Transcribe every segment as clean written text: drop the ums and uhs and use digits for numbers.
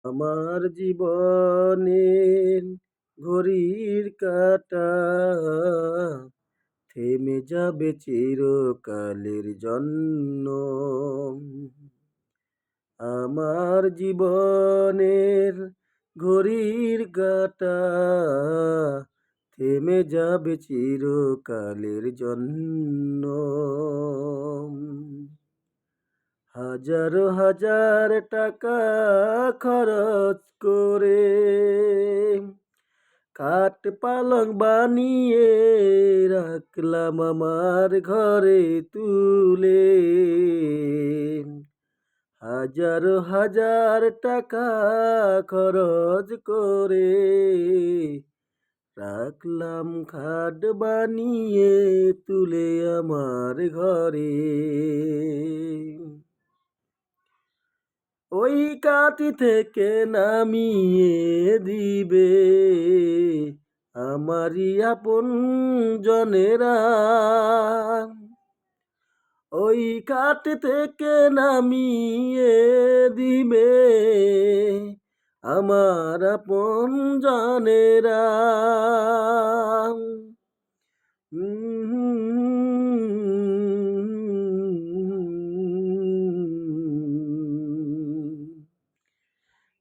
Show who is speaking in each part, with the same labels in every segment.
Speaker 1: আমার জীবনের ঘড়ির কাঁটা থেমে যাবে চিরকালের জন্য। আমার জীবনের ঘড়ির কাঁটা থেমে যাবে চিরকালের জন্য। হাজারো হাজার টাকা খরচ করে খাট পালং বানিয়ে রাখলাম আমার ঘরে তুলে। হাজারো হাজার টাকা খরচ করে রাখলাম খাট বানিয়ে তুলে আমার ঘরে। ওই কাঠি থেকে নামিয়ে দিবে আমারই আপন জনেরা। ওই কাঠ থেকে নামিয়ে দিবে আমার আপন জনেরা।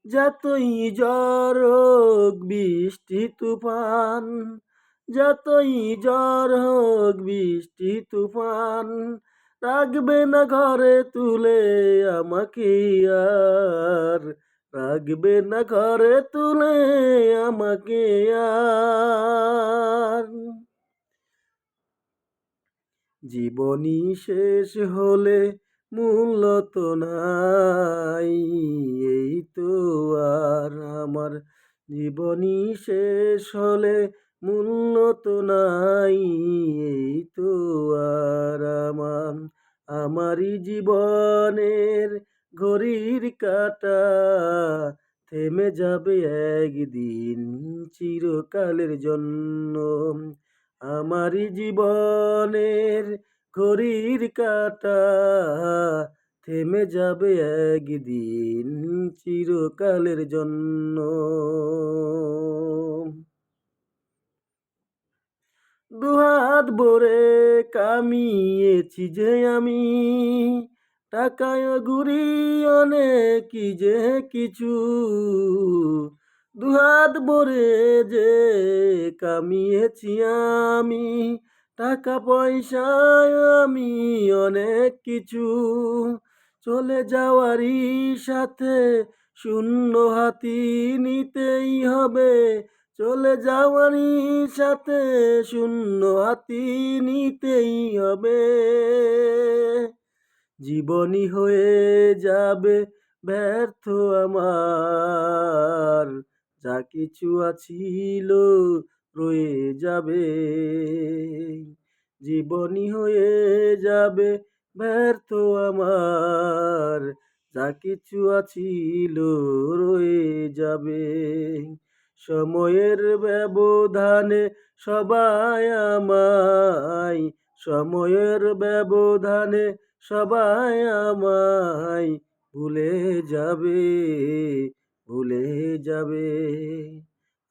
Speaker 1: যতই ঝড় হোক বৃষ্টি তুফান, যতই ঝড় হোক বৃষ্টি তুফান, রাখবে না ঘরে তুলে আমাকে আর, রাখবে না ঘরে তুলে আমাকে আর। জীবনী শেষ হলে মূল্য তো নাই, এই তো আর আমার জীবনী শেষ হলে মূল্য তো নাই, এই তো আর আমার। আমারই জীবনের ঘড়ির কাঁটা থেমে যাবে একদিন চিরকালের জন্য। আমারই জীবনের ঘড়ির কাঁটা থেমে যাবে একদিন চিরকালের জন্য। দুহাত ভরে কামিয়েছি যে আমি, টাকায় ঘুরি অনেক কি যে কিছু। দুহাত ভরে যে কামিয়েছি আমি, টাকা পয়সায় আমি অনেক কিছু। চলে যাওয়ারই সাথে শূন্য হাতি নিতেই হবে, চলে যাওয়ারই সাথে শূন্য হাতি নিতেই হবে। জীবনী হয়ে যাবে ব্যর্থ আমার, যা কিছু আছিল রয়ে যাবে। জীবনী হয়ে যাবে ব্যর্থ আমার, যা কিছু আছিল রয়ে যাবে। সময়ের ব্যবধানে সবাই আমায়, সময়ের ব্যবধানে সবাই আমায় ভুলে যাবে, ভুলে যাবে।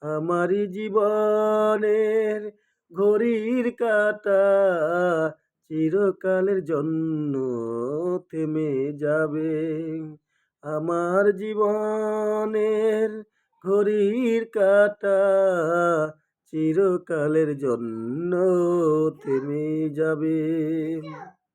Speaker 1: আমারই জীবনের ঘড়ির কাঁটা চিরকালের জন্য থেমে যাবে। আমার জীবনের ঘড়ির কাঁটা চিরকালের জন্য থেমে যাবে।